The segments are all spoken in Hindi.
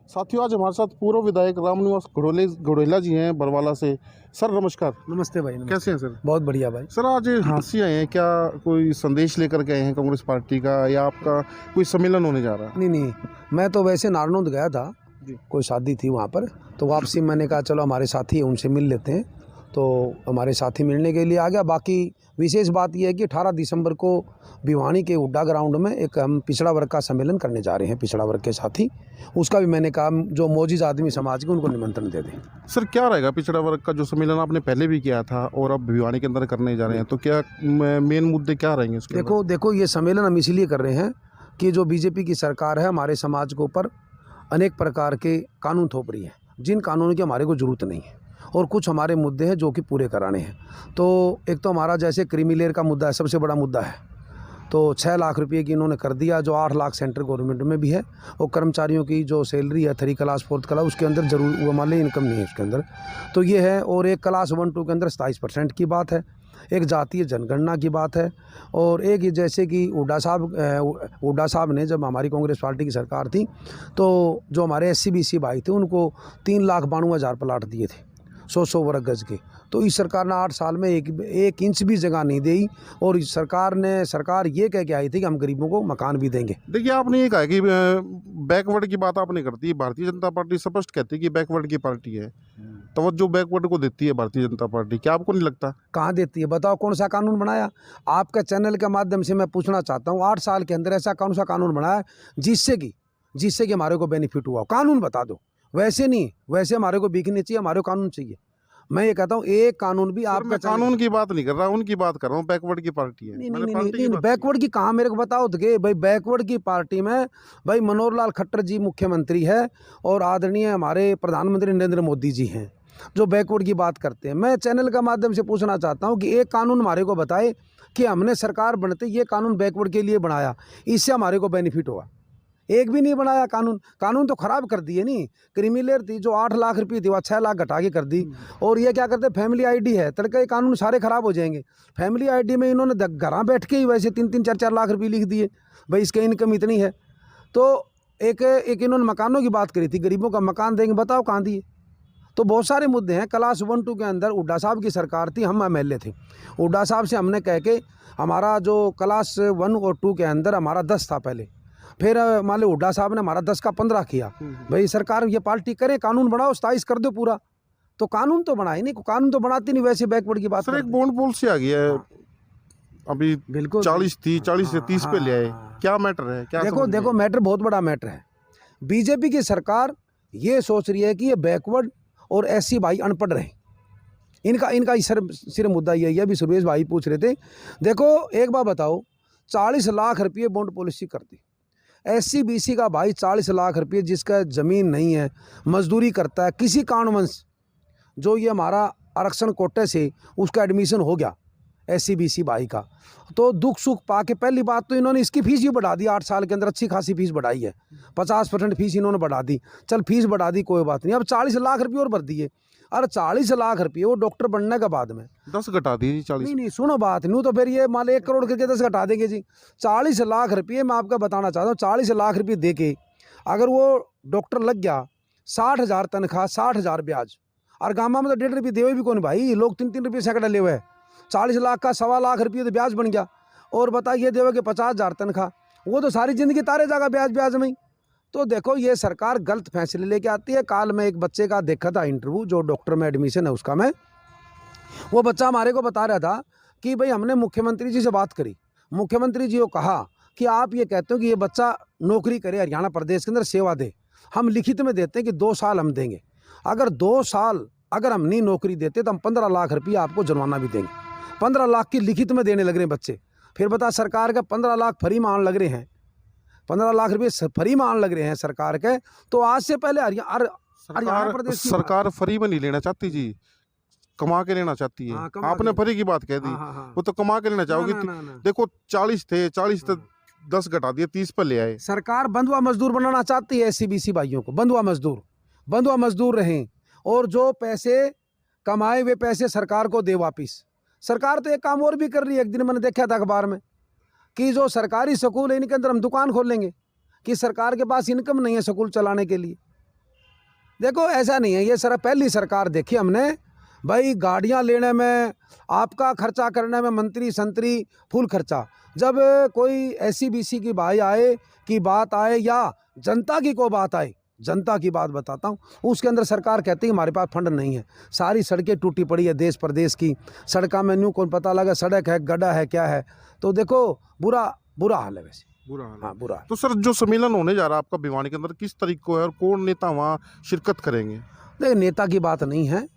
साथियों, आज हमारे साथ पूर्व विधायक रामनिवास घोड़ेला जी हैं बरवाला से। सर नमस्कार। नमस्ते भाई। नमस्ते। कैसे हैं सर? बहुत बढ़िया भाई। सर आज हाँसी आए हैं, क्या कोई संदेश लेकर के आए हैं कांग्रेस पार्टी का, या आपका कोई सम्मेलन होने जा रहा है? नहीं, मैं तो वैसे नारनौंद गया था जी। कोई शादी थी वहाँ पर, तो वापसी मैंने कहा चलो हमारे साथी हैं उनसे मिल लेते हैं, तो हमारे साथी मिलने के लिए आ गया। बाकी विशेष बात यह है कि 18 दिसंबर को भिवानी के हुड्डा ग्राउंड में एक हम पिछड़ा वर्ग का सम्मेलन करने जा रहे हैं, पिछड़ा वर्ग के साथी। उसका भी मैंने कहा जो मौजूद आदमी समाज के उनको निमंत्रण दे दें। सर क्या रहेगा पिछड़ा वर्ग का जो सम्मेलन आपने पहले भी किया था और अब भिवानी के अंदर करने जा रहे हैं, तो क्या मेन मुद्दे क्या रहेंगे उसके? देखो ये सम्मेलन हम इसीलिए कर रहे हैं कि जो बीजेपी की सरकार है हमारे समाज के ऊपर अनेक प्रकार के कानून थोप रही है, जिन कानूनों की हमारे को ज़रूरत नहीं है, और कुछ हमारे मुद्दे हैं जो कि पूरे कराने हैं। तो एक तो हमारा जैसे क्रीमी लेयर का मुद्दा है, सबसे बड़ा मुद्दा है, तो 6 लाख रुपये की इन्होंने कर दिया, जो 8 लाख सेंट्रल गवर्नमेंट में भी है। और कर्मचारियों की जो सैलरी है 3 क्लास 4th क्लास उसके अंदर जरूर वो मान ली इनकम नहीं है उसके अंदर, तो ये है। और एक क्लास 1 2 के अंदर 27% की बात है, एक जातीय जनगणना की बात है। और एक जैसे कि हुड्डा साहब ने जब हमारी कांग्रेस पार्टी की सरकार थी तो जो हमारे SC BC भाई थे उनको 3,92,000 प्लाट दिए थे 100 वर्ग गज के। तो इस सरकार ने 8 साल में एक इंच भी जगह नहीं दी, और इस सरकार ये कह के आई थी कि हम गरीबों को मकान भी देंगे। देखिए, आपने ये कहा कि बैकवर्ड की बात आपने करती है। भारतीय जनता पार्टी स्पष्ट कहती है कि बैकवर्ड की पार्टी है, तो जो बैकवर्ड को देती है भारतीय जनता पार्टी, क्या आपको नहीं लगता? कहाँ देती है बताओ? कौन सा कानून बनाया? आपका चैनल के माध्यम से मैं पूछना चाहता हूँ, 8 साल के अंदर ऐसा कौन सा कानून बनाया जिससे कि हमारे को बेनिफिट हुआ? कानून बता दो। वैसे नहीं, वैसे हमारे को बिकनी चाहिए, हमारे को कानून चाहिए। मैं ये कहता हूँ एक कानून भी आप कानून की बात नहीं कर रहा, उनकी बात कर रहा हूँ। बैकवर्ड की पार्टी है। नहीं, बैकवर्ड की कहाँ मेरे को बताओ तो भाई। बैकवर्ड की पार्टी में भाई मनोहर लाल खट्टर जी मुख्यमंत्री है और आदरणीय हमारे प्रधानमंत्री नरेंद्र मोदी जी हैं जो बैकवर्ड की बात करते हैं। मैं चैनल का माध्यम से पूछना चाहता हूँ कि एक कानून हमारे को बताए कि हमने सरकार बनते ये कानून बैकवर्ड के लिए बनाया, इससे हमारे को बेनिफिट हुआ। एक भी नहीं बनाया कानून तो ख़राब कर दिए। नहीं, क्रीमी लेयर थी जो 8 लाख रुपये थी वह 6 लाख घटा के कर दी। और ये क्या करते, फैमिली ID है, तड़के कानून सारे ख़राब हो जाएंगे। फैमिली ID में इन्होंने घर बैठ के ही वैसे 3-3 4-4 लाख रुपये लिख दिए, भाई इसकी इनकम इतनी है। तो एक इन्होंने मकानों की बात करी थी, गरीबों का मकान देंगे, बताओ कहाँ दिए? तो बहुत सारे मुद्दे हैं। क्लास 1 2 के अंदर हुड्डा साहब की सरकार थी, हम MLA थे। हुड्डा साहब से हमने कह के हमारा जो क्लास 1 और 2 के अंदर हमारा 10 था पहले, फिर मान लो हुड्डा साहब ने हमारा 10 का 15 किया। भाई सरकार ये पार्टी करे, कानून बनाओ, 27 कर दो पूरा। तो कानून तो बनाए नहीं, कानून तो बनाती नहीं, वैसे बैकवर्ड की बात। सर एक बॉन्ड पॉलिसी आ गई है। हाँ। अभी बिल्कुल 40 थी, 40 से 30 पे ले आए। क्या मैटर है? क्या देखो मैटर बहुत बड़ा मैटर है। बीजेपी की सरकार ये सोच रही है कि ये बैकवर्ड और SC भाई अनपढ़ रहे। इनका सिर्फ मुद्दा यही है। अभी सुरेश भाई पूछ रहे थे, देखो एक बात बताओ, 40 लाख रुपये बॉन्ड पॉलिसी कर दी। SC BC का भाई 40 लाख रुपये, जिसका ज़मीन नहीं है, मजदूरी करता है, किसी कारणवश जो ये हमारा आरक्षण कोटे से उसका एडमिशन हो गया SC BC भाई का, तो दुख सुख पा के पहली बात तो इन्होंने इसकी फ़ीस ही बढ़ा दी। 8 साल के अंदर अच्छी खासी फीस बढ़ाई है, 50% फीस इन्होंने बढ़ा दी। चल फीस बढ़ा दी, कोई बात नहीं, अब 40 लाख रुपये और भर दिए। अरे 40 लाख रुपये वो डॉक्टर बनने के बाद में 10 घटा दिए। 40 नहीं, सुनो बात नहीं, तो फिर ये मान लो 1 करोड़ करके 10 घटा देंगे जी। 40 लाख रुपये मैं आपका बताना चाहता हूँ, 40 लाख रुपये दे के अगर वो डॉक्टर लग गया, 60,000 तनख्वाह, 60,000 ब्याज, और गामा में तो 1.5 रुपये देवे भी कौन भाई, लोग 3-3 रुपये सैकड़ा ले हुए है। 40 लाख का 1.25 लाख रुपये तो ब्याज बन गया, और बताइए देवे कि 50,000 तनख्वाह, वो तो सारी ज़िंदगी तारे जाएगा ब्याज में ही। तो देखो ये सरकार गलत फैसले लेके आती है। काल में एक बच्चे का देखा था इंटरव्यू, जो डॉक्टर में एडमिशन है उसका, मैं वो बच्चा हमारे को बता रहा था कि भाई हमने मुख्यमंत्री जी से बात करी, मुख्यमंत्री जी को कहा कि आप ये कहते हो कि ये बच्चा नौकरी करे, हरियाणा प्रदेश के अंदर सेवा दे, हम लिखित में देते हैं कि 2 साल हम देंगे। अगर 2 साल अगर हम नहीं नौकरी देते तो हम 15 लाख रुपये आपको जुर्माना भी देंगे। 15 लाख की लिखित में देने लग रहे हैं बच्चे। फिर बता, सरकार का 15 लाख फ्री मान लग रहे हैं, 15 लाख रुपये फ्री मान लग रहे हैं सरकार के। तो आज से पहले हरियाणा प्रदेश की सरकार फ्री में नहीं लेना चाहती जी, कमा के लेना चाहती है। आपने फ्री की बात कह दी, वो तो कमा के लेना चाहोगी। देखो 40 थे, 40 से 10 घटा दिए, 30 पर ले आए। सरकार बंधुआ मजदूर बनाना चाहती है SC BC भाइयों को, बंधुआ मजदूर रहें, और जो पैसे कमाए वे पैसे सरकार को दे वापिस। सरकार तो एक काम और भी कर रही है, एक दिन मैंने देखा था अखबार में कि जो सरकारी स्कूल है इनके अंदर हम दुकान खोल लेंगे, कि सरकार के पास इनकम नहीं है स्कूल चलाने के लिए। देखो ऐसा नहीं है, ये सर पहली सरकार देखी हमने भाई, गाड़ियां लेने में, आपका खर्चा करने में, मंत्री संतरी फुल खर्चा। जब कोई SC-BC की भाई आए की बात आए या जनता की को बात आए, जनता की बात बताता हूँ, उसके अंदर सरकार कहती है हमारे पास फंड नहीं है, सारी सड़कें टूटी पड़ी है देश प्रदेश की, सड़का में न्यू कौन पता लगा सड़क है गड्ढा है क्या है, तो देखो बुरा हाल है वैसे, बुरा हाल है। हाँ बुरा। तो सर जो सम्मेलन होने जा रहा है आपका भिवानी के अंदर, किस तरीके को है और कौन नेता वहाँ शिरकत करेंगे? देखिए नेता की बात नहीं है,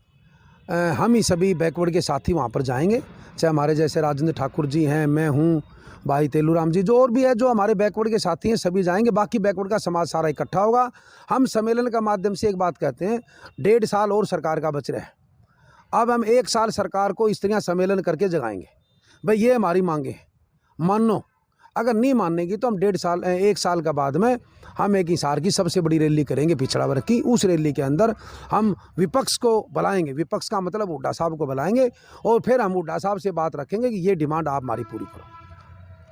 हम ही सभी बैकवर्ड के साथी वहाँ पर जाएंगे, चाहे हमारे जैसे राजेंद्र ठाकुर जी हैं, मैं हूँ, भाई तेलूराम जी, जो और भी है जो हमारे बैकवर्ड के साथी हैं, सभी जाएंगे। बाकी बैकवर्ड का समाज सारा इकट्ठा होगा। हम सम्मेलन का माध्यम से एक बात कहते हैं, 1.5 साल और सरकार का बच रहा है, अब हम 1 साल सरकार को इस तरह सम्मेलन करके जगाएंगे, भाई ये हमारी मांगे हैं, मानो। अगर नहीं मानेगी तो हम 1 साल का बाद में हम एक हिसार की सबसे बड़ी रैली करेंगे पिछड़ा वर्ग की। उस रैली के अंदर हम विपक्ष को बुलाएंगे, विपक्ष का मतलब हुड्डा साहब को बुलाएंगे, और फिर हम हुड्डा साहब से बात रखेंगे कि ये डिमांड आप हमारी पूरी करो।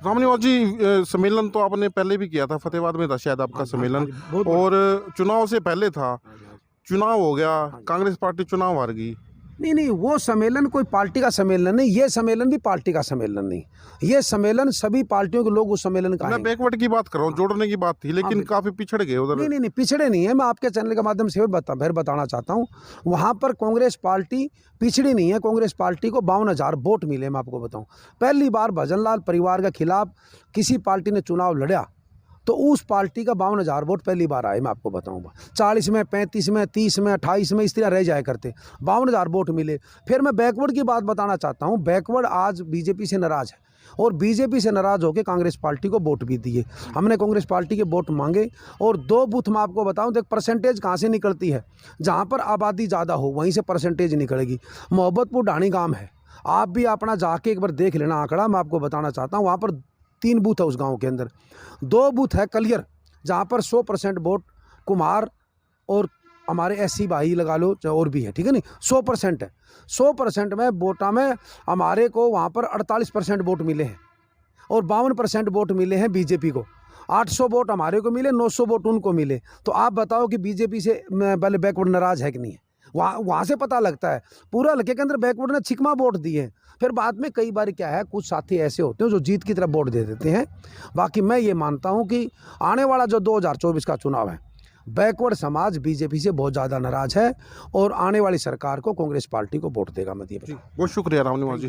रामनिवास जी, सम्मेलन तो आपने पहले भी किया था, फतेहाबाद में था शायद आपका सम्मेलन, और चुनाव से पहले था, चुनाव हो गया, कांग्रेस पार्टी चुनाव हार गई। नहीं, वो सम्मेलन कोई पार्टी का सम्मेलन नहीं, ये सम्मेलन भी पार्टी का सम्मेलन नहीं, ये सम्मेलन सभी पार्टियों के लोग उस सम्मेलन का। मैं बैकवर्ड की बात कर रहा हूँ, जोड़ने की बात थी, लेकिन काफी पिछड़ गए उधर। नहीं, पिछड़े नहीं है, मैं आपके चैनल के माध्यम से फिर बताना चाहता हूँ, वहाँ पर कांग्रेस पार्टी पिछड़ी नहीं है। कांग्रेस पार्टी को 52,000 वोट मिले। मैं आपको बताऊँ, पहली बार भजनलाल परिवार के खिलाफ किसी पार्टी ने चुनाव लड़ा तो उस पार्टी का 52,000 वोट पहली बार आए। मैं आपको बताऊंगा, 40 में, 35 में, 30 में, 28 में इस तरह रह जाया करते, 52,000 वोट मिले। फिर मैं बैकवर्ड की बात बताना चाहता हूं, बैकवर्ड आज बीजेपी से नाराज है, और बीजेपी से नाराज होकर कांग्रेस पार्टी को वोट भी दिए। हमने कांग्रेस पार्टी के वोट मांगे, और 2 बूथ में आपको बताऊं, तो एक परसेंटेज कहाँ से निकलती है, जहाँ पर आबादी ज़्यादा हो वहीं से परसेंटेज निकलेगी। मोहब्बतपुर ढाणी गाँव है, आप भी अपना जाके एक बार देख लेना आंकड़ा, मैं आपको बताना चाहता हूँ। वहाँ पर 3 बूथ है उस गांव के अंदर, 2 बूथ है कलियर, जहाँ पर 100% वोट कुमार और हमारे SC भाई लगा लो, और भी है, ठीक है नहीं, 100% है। 100% में वोटा में हमारे को वहाँ पर 48% वोट मिले हैं, और 52% वोट मिले हैं बीजेपी को। 800 वोट हमारे को मिले, 900 वोट उनको मिले। तो आप बताओ कि बीजेपी से पहले बैकवर्ड नाराज है कि नहीं है? वहाँ से पता लगता है, पूरा हल्के के अंदर बैकवर्ड ने छिकमा वोट दिए। फिर बाद में कई बार क्या है, कुछ साथी ऐसे होते हैं जो जीत की तरफ वोट दे देते हैं। बाकी मैं ये मानता हूँ कि आने वाला जो 2024 का चुनाव है, बैकवर्ड समाज बीजेपी से बहुत ज़्यादा नाराज है, और आने वाली सरकार को कांग्रेस पार्टी को वोट देगा। मैं ये बहुत शुक्रिया रामनिवास जी।